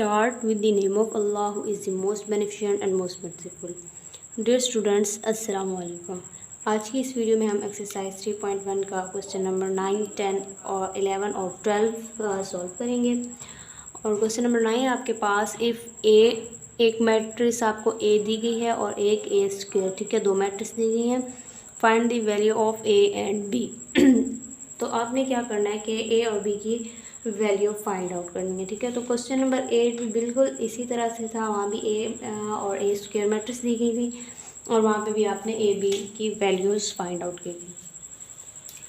start with the name of Allah who is the most beneficent and most merciful. Dear students, अस्सलाम वालेकुम। आज की इस video में हम एक्सरसाइज 3.1 का क्वेश्चन नंबर 9, 10 और 11 और 12 सॉल्व करेंगे। और क्वेश्चन नंबर 9 आपके पास इफ़ ए, एक मैट्रिक्स आपको ए दी गई है और एक ए स्क्वायर, ठीक है, दो मैट्रिक्स दी गई हैं। Find the value of A and B. तो आपने क्या करना है कि ए और बी की वैल्यू फाइंड आउट करनी है, ठीक है। तो क्वेश्चन नंबर 8 भी बिल्कुल इसी तरह से था, वहाँ भी ए और ए स्क्वायर मैट्रिक्स दी गई थी और वहाँ पे भी आपने ए बी की वैल्यूज़ फाइंड आउट की थी,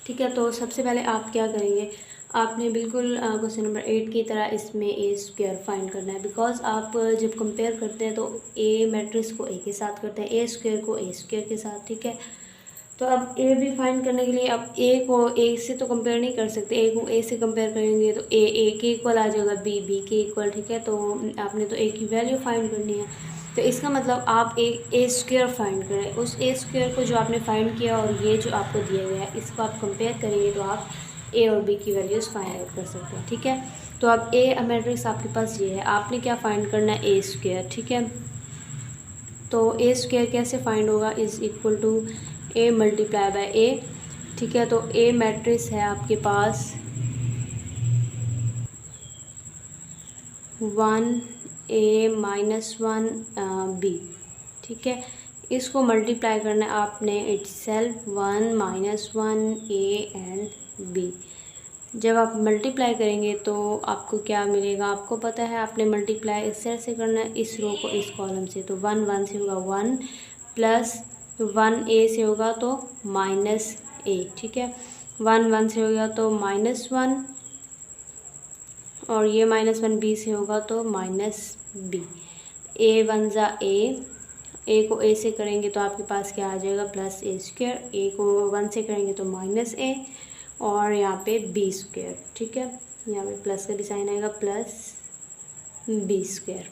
ठीक है। तो सबसे पहले आप क्या करेंगे, आपने बिल्कुल क्वेश्चन नंबर 8 की तरह इसमें ए स्क्वायर फाइंड करना है। बिकॉज आप जब कंपेयर करते हैं तो ए मैट्रिक्स को ए के साथ करते हैं, ए स्क्वायर को ए स्क्वायर के साथ, ठीक है। तो अब ए भी फाइंड करने के लिए अब ए को ए से तो कंपेयर नहीं कर सकते, ए को ए से कंपेयर करेंगे तो ए के इक्वल आ जाएगा, बी के इक्वल, ठीक है। तो आपने तो ए की वैल्यू फाइंड करनी है, तो इसका मतलब आप ए स्क्वायर फाइंड करें। उस ए स्क्वायर को जो आपने फाइंड किया और ये जो आपको दिया गया है इसको आप कंपेयर करेंगे तो आप ए और बी की वैल्यूज़ फाइंड आउट कर सकते हैं, ठीक है। तो अब ए मैट्रिक्स आपके पास ये है, आपने क्या फाइंड करना है, ए स्क्वायर, ठीक है। तो ए स्क्वायर कैसे फाइंड होगा, is equal to A multiply by A, ठीक है। तो ए मैट्रिक्स है आपके पास 1 ए माइनस 1 बी, ठीक है। इसको मल्टीप्लाई करना है आपने itself 1 minus 1 A and B. जब आप मल्टीप्लाई करेंगे तो आपको क्या मिलेगा, आपको पता है आपने मल्टीप्लाई इस तरह से करना है, इस रो को इस कॉलम से। तो 1 1 से होगा 1 प्लस 1 ए से होगा तो माइनस ए, ठीक है। 1 1 से होगा तो -1 और ये -1 बी से होगा तो -b। ए 1 जा ए को ए से करेंगे तो आपके पास क्या आ जाएगा, प्लस ए स्क्वायर। ए को 1 से करेंगे तो माइनस ए और यहाँ पे बी स्क्वायर, ठीक है। यहाँ पे प्लस का भी साइन आएगा, प्लस बी स्क्वायर।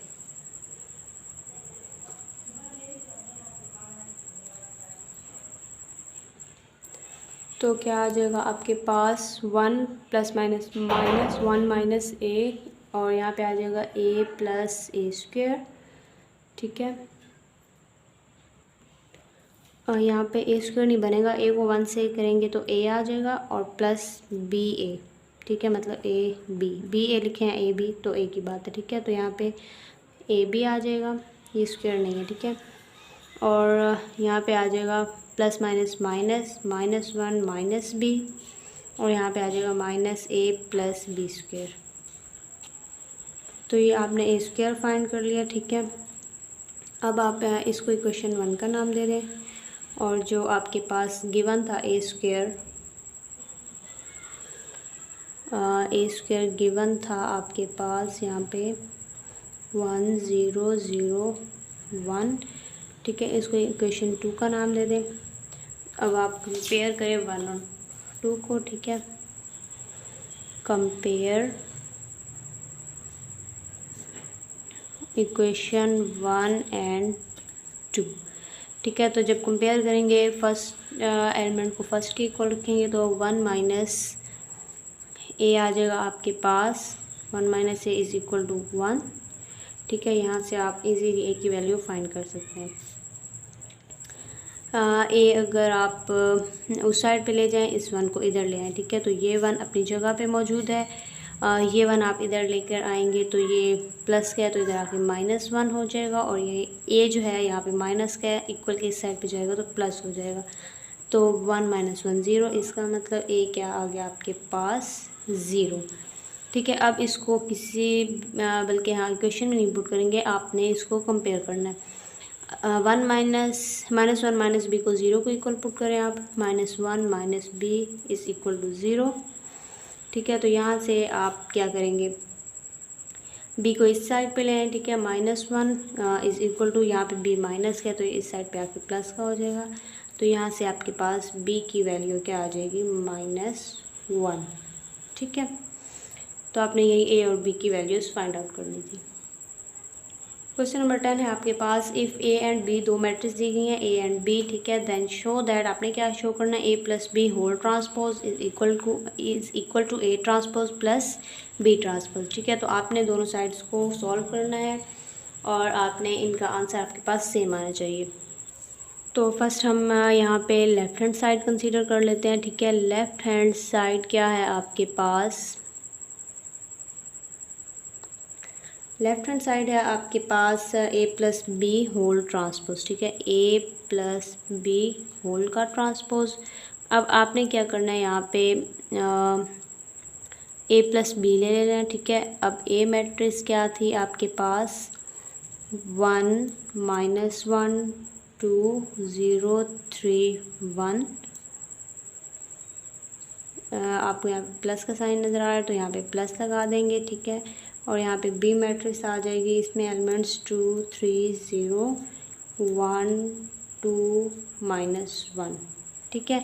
तो क्या आ जाएगा आपके पास 1 प्लस माइनस 1 माइनस ए और यहाँ पे आ जाएगा ए प्लस ए स्क्वायर, ठीक है। और यहाँ पे ए स्क्वायर नहीं बनेगा, ए को 1 से करेंगे तो ए आ जाएगा और प्लस बी ए, ठीक है, मतलब ए बी ए लिखे हैं ए बी, तो ए की बात है, ठीक है। तो यहाँ पे ए बी आ जाएगा, ये स्क्वायर नहीं है, ठीक है। और यहाँ पे आ जाएगा प्लस माइनस -1 माइनस बी और यहाँ पे आ जाएगा माइनस ए प्लस बी स्क्वायर। तो ये आपने ए स्क्वायर फाइंड कर लिया, ठीक है। अब आप इसको इक्वेशन 1 का नाम दे दें और जो आपके पास गिवन था ए स्क्वायर गिवन था आपके पास यहाँ पे 1 0 0 1, ठीक है। इसको इक्वेशन 2 का नाम दे दें। अब आप कंपेयर करें 1 और 2 को, ठीक है। कंपेयर इक्वेशन 1 एंड 2, ठीक है। तो जब कंपेयर करेंगे फर्स्ट एलिमेंट को फर्स्ट के इक्वल रखेंगे तो 1 माइनस ए आ जाएगा आपके पास, 1 minus A is equal to 1, ठीक है। यहाँ से आप इजीली ए की वैल्यू फाइंड कर सकते हैं। ए अगर आप उस साइड पे ले जाएं, इस 1 को इधर ले आएँ, ठीक है। तो ये 1 अपनी जगह पे मौजूद है, ये 1 आप इधर लेकर आएंगे तो ये प्लस का है तो इधर आके -1 हो जाएगा और ये ए जो है यहाँ पे माइनस का है, इक्वल के इस साइड पे जाएगा तो प्लस हो जाएगा। तो 1 - 1 0, इसका मतलब ए क्या आ गया आपके पास 0, ठीक है। अब इसको किसी बल्कि हाँ इक्वेशन में नहीं पुट करेंगे, आपने इसको कंपेयर करना है। 1 -1 माइनस बी को 0 को इक्वल पुट करें आप, -1 minus B is equal to 0, ठीक है। तो यहाँ से आप क्या करेंगे, बी को इस साइड पे ले आए, ठीक है। -1 इज़ इक्वल टू, यहाँ पे बी माइनस का है तो इस साइड पे आके प्लस का हो जाएगा। तो यहाँ से आपके पास बी की वैल्यू क्या आ जाएगी, -1, ठीक है। तो आपने यही ए और बी की वैल्यूज़ फाइंड आउट करनी थी। क्वेश्चन नंबर 10 है आपके पास, इफ़ ए एंड बी दो मैट्रिक्स दी गई हैं ए एंड बी, ठीक है, देन शो दैट, आपने क्या शो करना है, A plus B whole transpose is equal to A transpose plus B transpose, ठीक है। तो आपने दोनों साइड्स को सॉल्व करना है और आपने इनका आंसर आपके पास सेम आना चाहिए। तो फर्स्ट हम यहाँ पे लेफ़्ट हैंड साइड कंसीडर कर लेते हैं, ठीक है। लेफ़्ट हैंड साइड क्या है आपके पास, लेफ़्ट हैंड साइड है आपके पास ए प्लस बी होल ट्रांसपोज, ठीक है, ए प्लस बी होल का ट्रांसपोज। अब आपने क्या करना है, यहाँ पे ए प्लस बी ले लेना है, ठीक है। अब ए मैट्रिक्स क्या थी आपके पास, 1 -1 2 0 3 1। आपको यहाँ पे प्लस का साइन नज़र आ रहा है तो यहाँ पे प्लस लगा देंगे, ठीक है। और यहाँ पे बी मैट्रिक्स आ जाएगी, इसमें एलिमेंट्स 2 3 0 1 2 -1, ठीक है।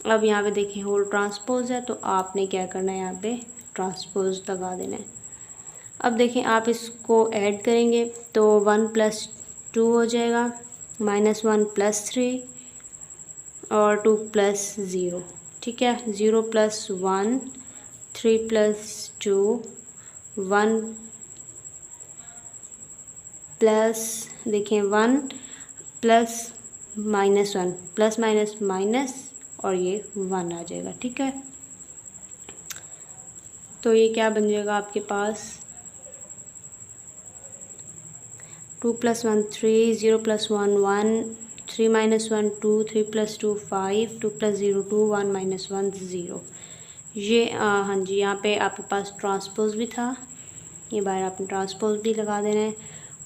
अब यहाँ पे देखिए होल ट्रांसपोज है तो आपने क्या करना है, यहाँ पे ट्रांसपोज लगा देना है। अब देखें आप इसको ऐड करेंगे तो 1 + 2 हो जाएगा, -1 + 3 और 2 + 0, ठीक है। 0 + 1 3 + 2 1 प्लस, देखिए 1 प्लस -1 प्लस माइनस माइनस और ये 1 आ जाएगा, ठीक है। तो ये क्या बन जाएगा आपके पास, 2 + 1 3 0 + 1 1 3 - 1 2 3 + 2 5 2 + 0 2 1 - 1 0। ये हाँ जी, यहाँ पे आपके पास ट्रांसपोज भी था, ये बाहर आपने ट्रांसपोज भी लगा देना है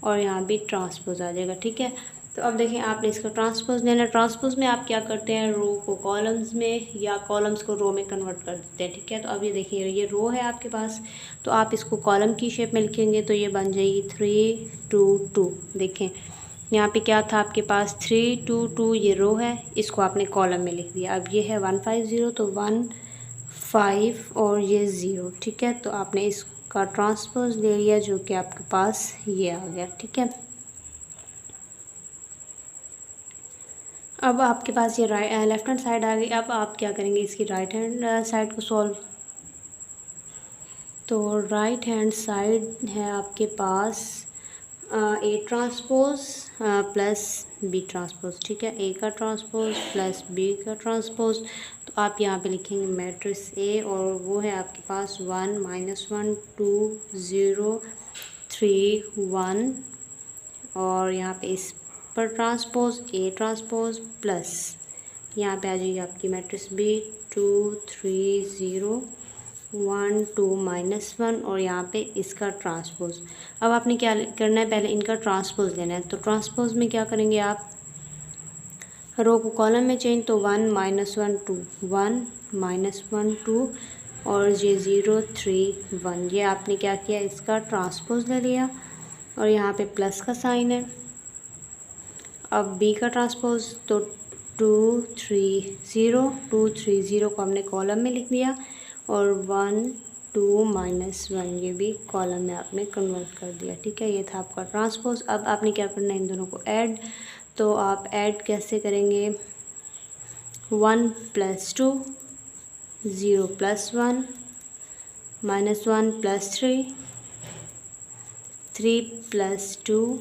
और यहाँ भी ट्रांसपोज आ जाएगा, ठीक है। तो अब देखें आपने इसका ट्रांसपोज लेना है। ट्रांसपोज में आप क्या करते हैं, रो को कॉलम्स में या कॉलम्स को रो में कन्वर्ट कर देते हैं, ठीक है। तो अब ये देखिए ये रो है आपके पास, तो आप इसको कॉलम की शेप में लिखेंगे तो ये बन जाएगी 3 2 2। देखें यहाँ पे क्या था आपके पास, 3 2 2 ये रो है, इसको आपने कॉलम में लिख दिया। अब ये है 1 5 0 तो 1 5 और ये 0, ठीक है। तो आपने इसका ट्रांसपोज ले लिया जो कि आपके पास ये आ गया, ठीक है। अब आपके पास ये लेफ्ट हैंड साइड आ गई। अब आप क्या करेंगे, इसकी राइट हैंड साइड को सॉल्व। तो राइट हैंड साइड है आपके पास A transpose plus B transpose, ठीक है। ए का ट्रांसपोज प्लस बी का ट्रांसपोज। तो आप यहाँ पे लिखेंगे मैट्रिक्स ए और वो है आपके पास 1 -1 2 0 3 1 और यहाँ पे इस पर ट्रांसपोज ए ट्रांसपोज प्लस यहाँ पे आ जाएगी आपकी मैट्रिक्स बी 2 3 0 1 2 -1 और यहाँ पे इसका ट्रांसपोज। अब आपने क्या करना है, पहले इनका ट्रांसपोज लेना है। तो ट्रांसपोज में क्या करेंगे आप, रो को कॉलम में चेंज, तो 1 -1 2 1 -1 2 और ये 0 3 1, ये आपने क्या किया, इसका ट्रांसपोज ले लिया और यहाँ पे प्लस का साइन है। अब बी का ट्रांसपोज, तो 2 3 0 2 3 0 को हमने कॉलम में लिख दिया और 1 2 -1 ये भी कॉलम में आपने कन्वर्ट कर दिया, ठीक है। ये था आपका ट्रांसपोज। अब आपने क्या करना है, इन दोनों को ऐड। तो आप ऐड कैसे करेंगे, 1 + 2 0 + 1 -1 + 3 3 + 2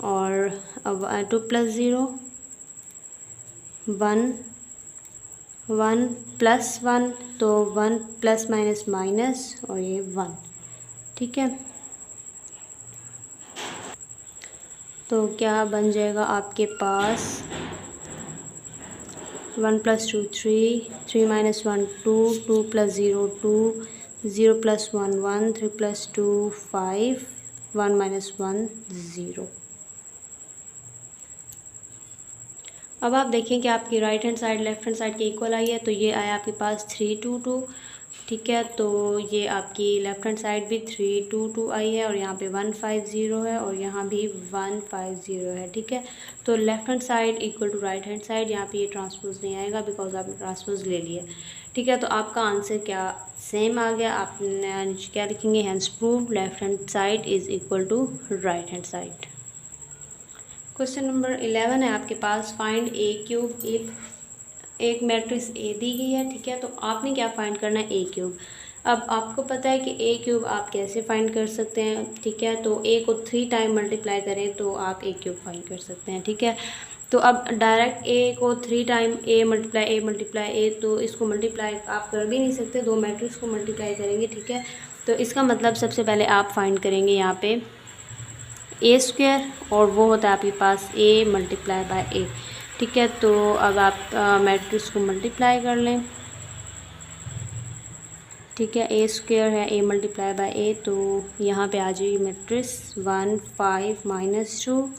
और अब 2 + 0 1 1 + 1 तो 1 प्लस माइनस माइनस और ये 1, ठीक है। तो क्या बन जाएगा आपके पास, 1 + 2 3 3 - 1 2 2 + 0 2 0 + 1 1 3 + 2 5 1 - 1 0। अब आप देखें कि आपकी right hand side left hand side के इक्वल आई है, तो ये आया आपके पास 3 2 2, ठीक है। तो ये आपकी लेफ्ट हैंड साइड भी 3 2 2 आई है और यहाँ पे 1 5 0 है और यहाँ भी 1 5 0 है, ठीक है। तो left hand side equal to right hand side, यहाँ पे ये ट्रांसपोज नहीं आएगा बिकॉज आपने ट्रांसपोज ले लिया, ठीक है। तो आपका आंसर क्या सेम आ गया। आप नीचे क्या लिखेंगे, hence prove left hand side is equal to right hand side. Question number 11 है आपके पास, फाइंड ए क्यूब इफ एक मैट्रिक्स ए दी गई है, ठीक है। तो आपने क्या फाइंड करना है, ए क्यूब। अब आपको पता है कि ए क्यूब आप कैसे फाइंड कर सकते हैं, ठीक है। तो ए को 3 टाइम मल्टीप्लाई करें तो आप ए क्यूब फाइंड कर सकते हैं, ठीक है। तो अब डायरेक्ट ए को 3 टाइम ए मल्टीप्लाई ए, तो इसको मल्टीप्लाई आप कर भी नहीं सकते, 2 मैट्रिक्स को मल्टीप्लाई करेंगे, ठीक है। तो इसका मतलब सबसे पहले आप फाइंड करेंगे यहाँ पे ए स्क्वायर, और वो होता है आपके पास ए मल्टीप्लाई बाय ए, ठीक है। तो अब आप मैट्रिक्स को मल्टीप्लाई कर लें, ठीक है। ए स्क्वायर है ए मल्टीप्लाई बाय ए, तो यहाँ पे आ जाएगी मैट्रिक्स 1 5 -2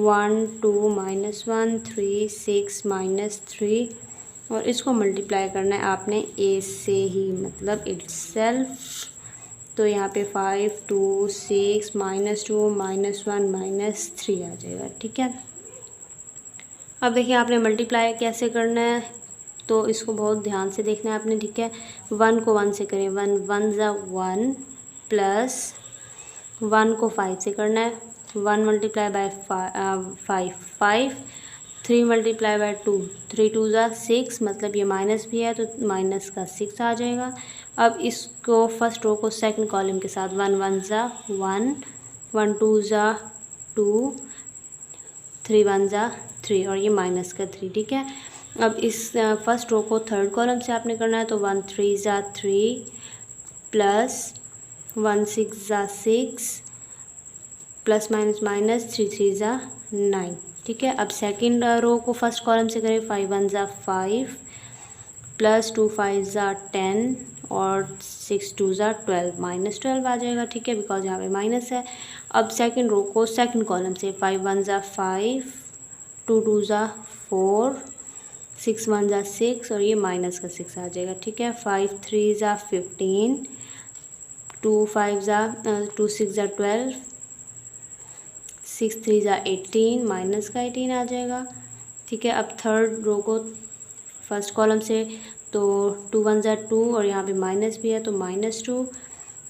1 2 -1 3 6 -3, और इसको मल्टीप्लाई करना है आपने ए से ही, मतलब इटसेल्फ। तो यहाँ पे 5 2 6 -2 -1 -3 आ जाएगा, ठीक है। अब देखिए आपने मल्टीप्लाई कैसे करना है, तो इसको बहुत ध्यान से देखना है आपने, ठीक है। 1 को 1 से करें, 1 1 ज़ा 1 प्लस 1 को 5 से करना है, 1 मल्टीप्लाई बाय 5 5, 3 मल्टीप्लाई बाय 2 3 2 ज़ा 6, मतलब ये माइनस भी है तो माइनस का 6 आ जाएगा। अब इसको फर्स्ट रो को सेकंड कॉलम के साथ 1 1 ज़ा 1 1 2 ज़ा 2 3 1 ज़ा 3, और ये माइनस का 3, ठीक है। अब इस फर्स्ट रो को थर्ड कॉलम से आपने करना है, तो 1 3 ज़ा 3 प्लस 1 6 ज़ा 6 प्लस माइनस 3 3 ज़ा 9, ठीक है। अब सेकंड रो को फर्स्ट कॉलम से करें, 5 1 ज़ा 5 प्लस 2 5 ज़ा 10 और 6 2 ज़ा 12, -12 आ जाएगा, ठीक है, बिकॉज यहाँ पे माइनस है। अब सेकंड रो को सेकंड कॉलम से 5 1 ज़ा 5 2 2 ज़ा 4 6 1 ज़ा 6, और ये माइनस का 6 आ जाएगा, ठीक है। 5 3 ज़ा 15 2 5 ज़ा 2 6 ज़ा 12 6 3 ज़ा 18, माइनस का 18 आ जाएगा, ठीक है। अब थर्ड रो को फर्स्ट कॉलम से, तो 2 1 ज़ा 2, और यहाँ पे माइनस भी है तो -2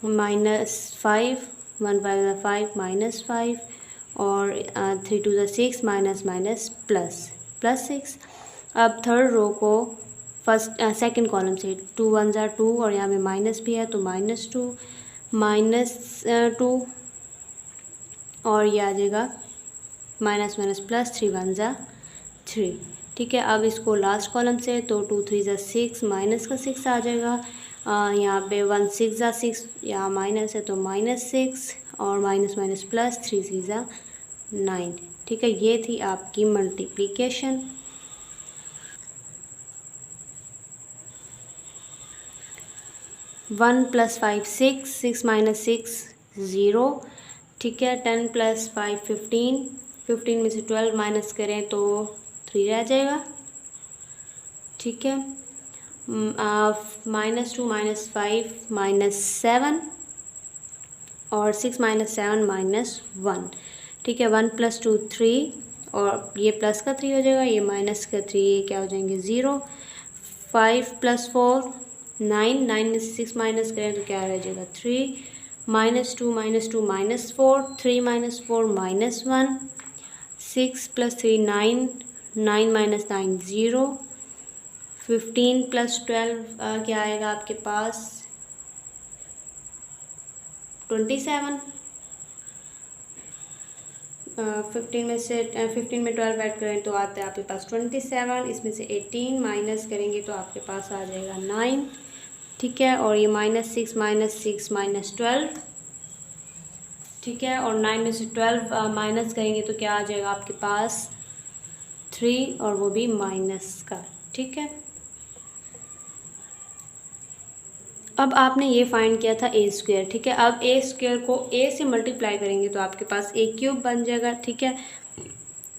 -5 1 5 ज़ा 5 -5, और 3 2 ज़ा 6 माइनस प्लस 6। अब थर्ड रो को फर्स्ट सेकंड कॉलम से 2 1 ज़ा 2, और यहाँ पे माइनस भी है तो -2 और ये आ जाएगा प्लस 3 1 ज़ा 3, ठीक है। अब इसको लास्ट कॉलम से, तो 2 3 ज़ा 6 माइनस का 6 आ जाएगा, यहाँ पे 1 6 ज़ा 6, यहाँ माइनस है तो -6, और माइनस प्लस 3 3 ज़ा 9, ठीक है। ये थी आपकी मल्टीप्लिकेशन। वन प्लस 5 6 6 माइनस 6 0, ठीक है। 10 प्लस 5 15 15 में से 12 माइनस करें तो 3 रह जाएगा, ठीक है। -2 -5 -7, और 6 -7 -1, ठीक है। 1 + 2 3, और ये प्लस का 3 हो जाएगा, ये माइनस का 3, ये क्या हो जाएंगे 0। 5 + 4 9 9 में से 6 माइनस करें तो क्या रह जाएगा 3, -2 -2 -4 3 -4 -1, 6 + 3 9 9 - 9 0, 15 + 12 क्या आएगा आपके पास 27। 15 में 12 ऐड करें तो आता है आपके पास 27, इसमें से 18 माइनस करेंगे तो आपके पास आ जाएगा 9, ठीक है। और ये -6 -12, ठीक है। और 9 में से 12 माइनस करेंगे तो क्या आ जाएगा आपके पास 3, और वो भी माइनस का, ठीक है। अब आपने ये फाइंड किया था ए स्क्वायर, ठीक है। अब ए स्क्वायर को ए से मल्टीप्लाई करेंगे तो आपके पास ए क्यूब बन जाएगा, ठीक है।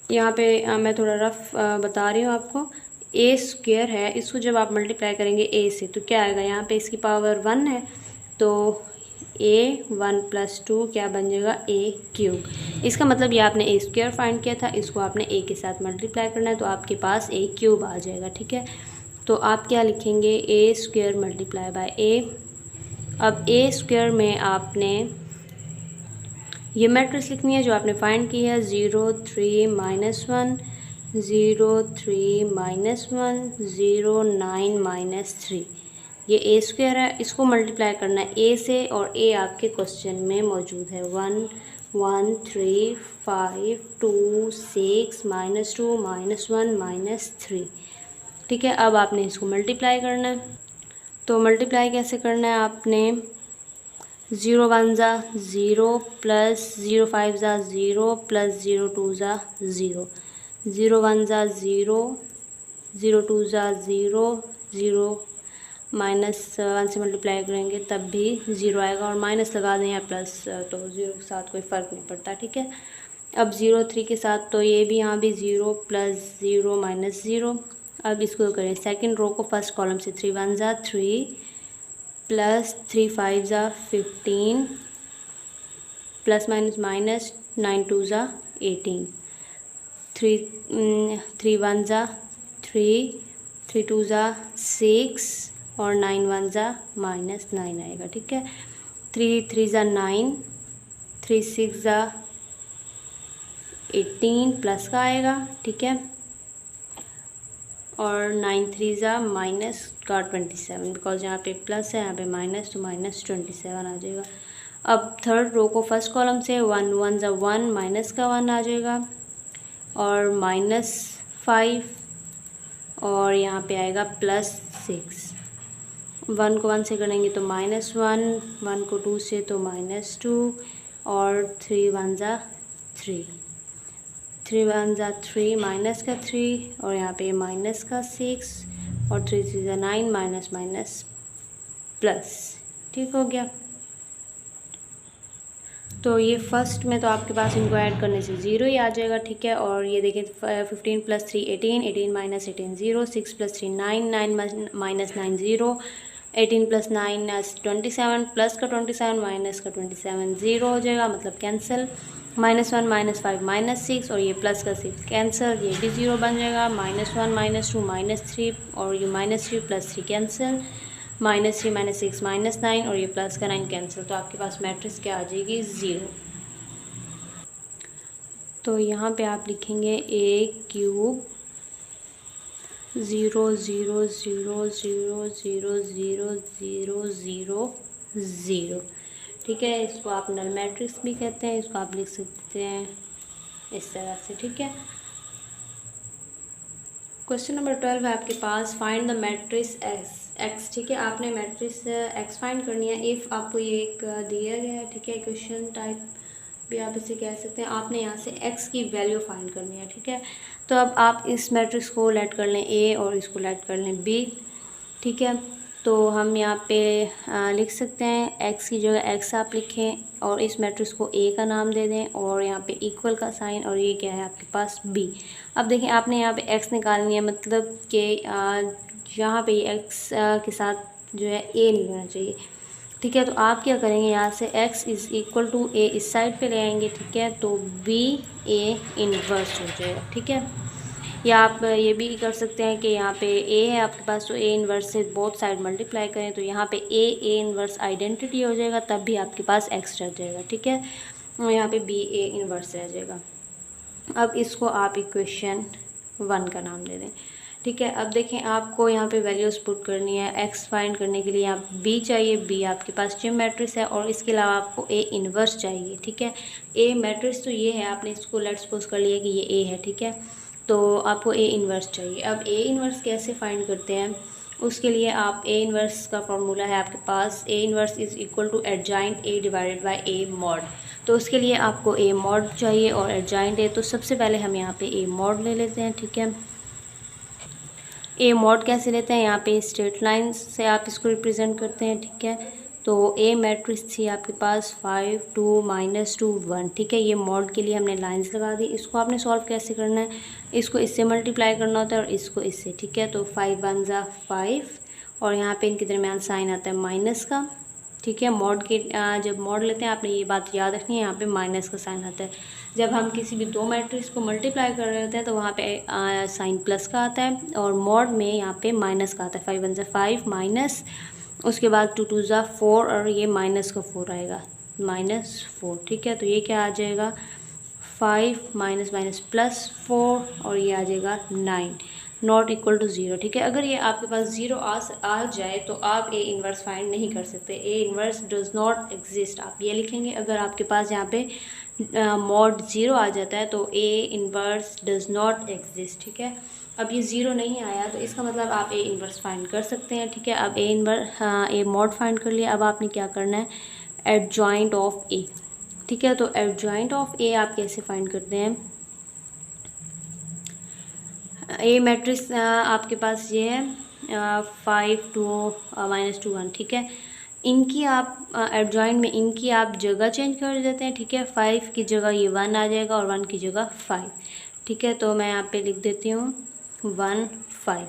यहाँ पे मैं थोड़ा रफ बता रही हूँ आपको। ए स्क्वायर है, इसको जब आप मल्टीप्लाई करेंगे ए से तो क्या आएगा, यहाँ पे इसकी पावर 1 है तो ए 1 + 2 क्या बन जाएगा ए क्यूब। इसका मतलब ये आपने ए स्क्वायर फाइंड किया था, इसको आपने ए के साथ मल्टीप्लाई करना है तो आपके पास ए क्यूब आ जाएगा, ठीक है। तो आप क्या लिखेंगे, ए स्क्वायर मल्टीप्लाई बाय ए, अब ए स्क्वायर में आपने ये मैट्रिक्स लिखनी है जो आपने फाइंड की है, 0 3 -1 0 3 -1 0 9 -3। ये ए स्क्वायर है, इसको मल्टीप्लाई करना है ए से, और ए आपके क्वेश्चन में मौजूद है 1 1 3 5 2 6 -2 -1 -3। ठीक है, अब आपने इसको मल्टीप्लाई करना है। तो मल्टीप्लाई कैसे करना है आपने, 0 1 ज़ा 0 प्लस 0 5 ज़ा 0 प्लस 0 2 ज़ा 0 0 1 ज़ा 0 0 2 ज़ा 0 0 -1 से मल्टीप्लाई करेंगे तब भी 0 आएगा, और माइनस लगा दें या प्लस तो 0 के साथ कोई फ़र्क नहीं पड़ता। ठीक है, अब 0 3 के साथ तो ये भी यहाँ भी 0 प्लस 0 -0। अब इसको करें सेकंड रो को फर्स्ट कॉलम से, 3 1 ज़ा 3 प्लस 3 5 ज़ा 15 प्लस माइनस माइनस 9 2 ज़ा 18 3 1 ज़ा 3 3 2 ज़ा 6 और 9 1 ज़ा -9 आएगा। ठीक है, 3 3 ज़ा 9 3 6 ज़ा 18 प्लस का आएगा। ठीक है, और 9 3 ज़ा -27, बिकॉज यहाँ पे प्लस है, यहाँ पे माइनस, तो -27 आ जाएगा। अब थर्ड रो को फर्स्ट कॉलम से 1 1 ज़ा 1 माइनस का 1 आ जाएगा, और -5, और यहाँ पे आएगा +6। 1 को 1 से करेंगे तो -1, 1 को 2 से तो -2, और 3 1 ज़ा 3 3 1 ज़ा 3 माइनस का 3, और यहाँ पे माइनस का 6, और 3 3 ज़ा 9 माइनस माइनस प्लस। ठीक हो गया। तो ये फर्स्ट में तो आपके पास इनको ऐड करने से 0 ही आ जाएगा। ठीक है, और ये देखिए 15 + 3 18 18 - 18 0 6 + 3 9 9 - 9 0 18 + 9 27 प्लस का 27 माइनस का 27 0 हो जाएगा, मतलब कैंसिल। -1 -5 -6, और ये प्लस का 6 कैंसिल, ये भी 0 बन जाएगा। -1 -2 -3, और ये -3 + 3 कैंसिल, -3 -6 -9, और ये प्लस का 9 कैंसिल। तो आपके पास मैट्रिक्स क्या आ जाएगी, 0। तो यहाँ पे आप लिखेंगे A³ 0 0 0 0 0 0 0 0 0। ठीक है, इसको आप नल मैट्रिक्स भी कहते हैं, इसको आप लिख सकते हैं इस तरह से। ठीक है, क्वेश्चन नंबर 12 है आपके पास, फाइंड द मैट्रिक्स एक्स। ठीक है, आपने मैट्रिक्स एक्स फाइंड करनी है। इफ़ आपको ये एक दिया गया है, ठीक है, क्वेश्चन टाइप भी आप इसे कह सकते हैं, आपने यहाँ से एक्स की वैल्यू फाइंड करनी है। ठीक है, तो अब आप इस मैट्रिक्स को लेट कर लें ए, और इसको लेट कर लें बी। ठीक है, तो हम यहाँ पे लिख सकते हैं एक्स की जगह एक्स आप लिखें, और इस मैट्रिक्स को ए का नाम दे दें, और यहाँ पे इक्वल का साइन, और ये क्या है आपके पास बी। अब देखें, आपने यहाँ पे एक्स निकालनी है, मतलब कि यहाँ पे एक्स के साथ जो है ए नहीं होना चाहिए। ठीक है, तो आप क्या करेंगे, यहाँ से x = a इस साइड पे ले आएंगे। ठीक है, तो बी ए इन्वर्स हो जाएगा। ठीक है, या आप ये भी कर सकते हैं कि यहाँ पे a है आपके पास, तो a इन्वर्स से बोथ साइड मल्टीप्लाई करें, तो यहाँ पे a इन्वर्स आइडेंटिटी हो जाएगा, तब भी आपके पास x रह जाएगा। ठीक है, और यहाँ पे b a इन्वर्स रह जाएगा। अब इसको आप इक्वेशन 1 का नाम दे दें। ठीक है, अब देखें, आपको यहाँ पे वैल्यूज़ पुट करनी है एक्स फाइंड करने के लिए। आप बी चाहिए, बी आपके पास जिम मैट्रिक्स है, और इसके अलावा आपको ए इन्वर्स चाहिए। ठीक है, ए मैट्रिक्स तो ये है, आपने इसको लेट्स सपोज कर लिया कि ये ए है। ठीक है, तो आपको ए इन्वर्स चाहिए। अब ए इन्वर्स कैसे फाइंड करते हैं, उसके लिए आप ए इन्वर्स का फॉर्मूला है आपके पास, A inverse = adjoint A divided by A mod. तो उसके लिए आपको ए मॉड चाहिए और एडजॉइंट ए, तो सबसे पहले हम यहाँ पे ए मॉड ले लेते हैं। ठीक है, ए मॉड कैसे लेते हैं, यहाँ पे स्ट्रेट लाइन से आप इसको रिप्रेजेंट करते हैं। ठीक है, तो ए मैट्रिक्स थी आपके पास 5 2 -2 1। ठीक है, ये मॉड के लिए हमने लाइंस लगा दी। इसको आपने सॉल्व कैसे करना है, इसको इससे मल्टीप्लाई करना होता है और इसको इससे। ठीक है, तो 5 1 ज़ा 5, और यहाँ पे इनके दरमियान साइन आता है माइनस का। ठीक है, मॉड के जब मॉड लेते हैं आपने ये बात याद रखनी है, यहाँ पे माइनस का साइन आता है। जब हम किसी भी दो मैट्रिक्स को मल्टीप्लाई कर रहे होते हैं तो वहाँ पे साइन प्लस का आता है, और मॉड में यहाँ पे माइनस का आता है। 5 1 ज़ा 5 माइनस उसके बाद 2 2 ज़ा 4 और ये माइनस का 4 आएगा, -4। ठीक है, तो ये क्या आ जाएगा 5 माइनस माइनस +4 और ये आ जाएगा 9 नॉट इक्वल टू 0। ठीक है, अगर ये आपके पास 0 आ जाए तो आप ए इन्वर्स फाइंड नहीं कर सकते। A inverse does not exist, आप ये लिखेंगे। अगर आपके पास यहाँ पे मॉड 0 आ जाता है तो A inverse does not exist. ठीक है, अब ये 0 नहीं आया तो इसका मतलब आप ए इन्वर्स फाइंड कर सकते हैं। ठीक है, अब ए मॉड फाइंड कर लिया। अब आपने क्या करना है, एडजॉइंट ऑफ ए। ठीक है, तो एडजॉइंट ऑफ ए आप कैसे फाइंड करते हैं, ए मैट्रिक्स आपके पास ये है 5 2 -2 1। ठीक है, इनकी आप एडजॉइंट में इनकी आप जगह चेंज कर देते हैं। ठीक है, 5 की जगह ये 1 आ जाएगा और 1 की जगह 5। ठीक है, तो मैं यहाँ पे लिख देती हूँ 1 5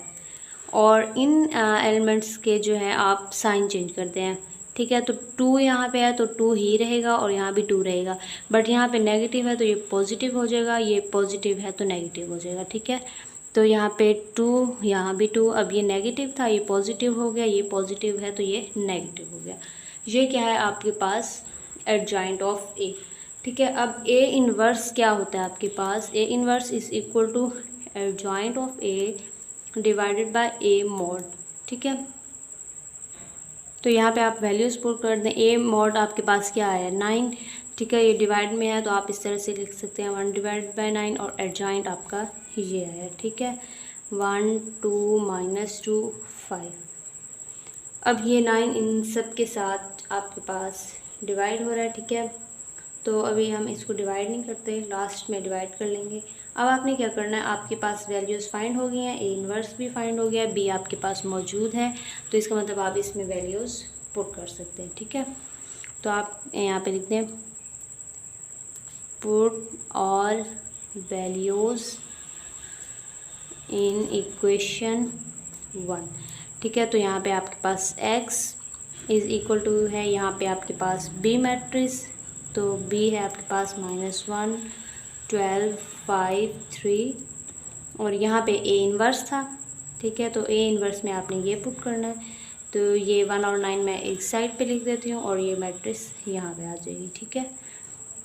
और इन एलिमेंट्स के जो है आप साइन चेंज करते हैं। ठीक है, तो 2 यहाँ पे है तो 2 ही रहेगा और यहाँ भी 2 रहेगा, बट यहाँ पे नेगेटिव है तो ये पॉजिटिव हो जाएगा, ये पॉजिटिव है तो नेगेटिव हो जाएगा। ठीक है, तो यहाँ पे 2, यहाँ भी 2। अब ये नेगेटिव था, ये पॉजिटिव हो गया, ये पॉजिटिव है तो ये नेगेटिव हो गया। ये क्या है आपके पास, एडजॉइंट ऑफ ए। ठीक है, अब ए इन्वर्स क्या होता है आपके पास, A inverse is equal to adjoint of A divided by A mod. ठीक है, तो यहाँ पे आप वैल्यूज़ पुट कर दें। ए मॉड आपके पास क्या है 9। ठीक है, ये डिवाइड में है तो आप इस तरह से लिख सकते हैं 1 डिवाइड बाय 9 और एडजॉइंट आपका ये है। ठीक है, 1 2 -2 5। अब ये 9 इन सब के साथ आपके पास डिवाइड हो रहा है। ठीक है, तो अभी हम इसको डिवाइड नहीं करते, लास्ट में डिवाइड कर लेंगे। अब आपने क्या करना है, आपके पास वैल्यूज़ फाइंड हो गई हैं, ए इन्वर्स भी फाइंड हो गया, बी आपके पास मौजूद है, तो इसका मतलब आप इसमें वैल्यूज़ पुट कर सकते हैं। ठीक है, तो आप यहाँ पे लिखते हैं put all values in equation 1। ठीक है, तो यहाँ पे आपके पास x इज़ इक्वल टू है, यहाँ पे आपके पास बी मैट्रिक्स, तो b है आपके पास -1 12 5 3 और यहाँ पे a इन्वर्स था। ठीक है, तो a इन्वर्स में आपने ये पुट करना है, तो ये 1 और 9 मैं एक साइड पे लिख देती हूँ और ये मैट्रिक्स यहाँ पे आ जाएगी। ठीक है,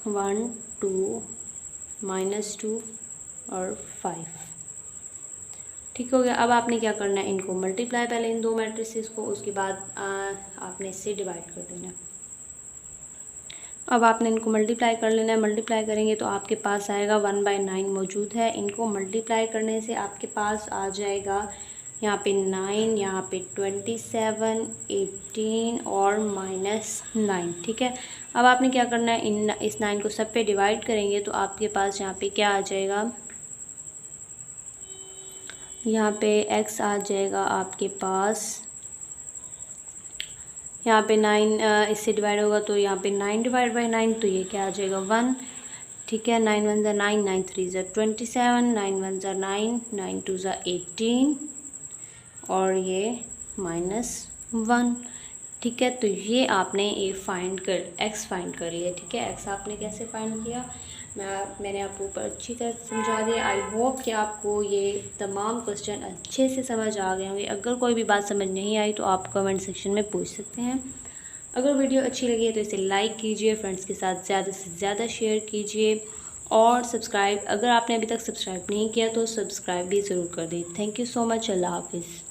1 2 -2 और 5। ठीक हो गया। अब आपने क्या करना है, इनको मल्टीप्लाई पहले इन दो मैट्रिसेस को, उसके बाद आपने इससे डिवाइड कर देना है। अब आपने इनको मल्टीप्लाई कर लेना है। मल्टीप्लाई करेंगे तो आपके पास आएगा 1/9 मौजूद है। इनको मल्टीप्लाई करने से आपके पास आ जाएगा यहाँ पे 9, यहाँ पे 27 18 और -9। ठीक है, अब आपने क्या करना है, इस 9 को सब पे डिवाइड करेंगे तो आपके पास यहाँ पे क्या आ जाएगा, यहाँ पे x आ जाएगा आपके पास, यहाँ पे 9 इससे डिवाइड होगा तो यहाँ पे 9 डिवाइड बाई 9 तो ये क्या आ जाएगा 1। ठीक है, 9 1 ज़ा 9 9 3 ज़ा 27 9 1 ज़ा 9 9 2 ज़ा 18 और ये -1। ठीक है, तो ये आपने x फाइंड कर लिया। ठीक है, x आपने कैसे फाइंड किया मैंने आपको ऊपर अच्छी तरह समझा दिया। आई होप कि आपको ये तमाम क्वेश्चन अच्छे से समझ आ गए होंगे। अगर कोई भी बात समझ नहीं आई तो आप कमेंट सेक्शन में पूछ सकते हैं। अगर वीडियो अच्छी लगी है तो इसे लाइक कीजिए, फ्रेंड्स के साथ ज़्यादा से ज़्यादा शेयर कीजिए और सब्सक्राइब, अगर आपने अभी तक सब्सक्राइब नहीं किया तो सब्सक्राइब भी ज़रूर कर दें। Thank you so much. अल्लाह हाफिज़।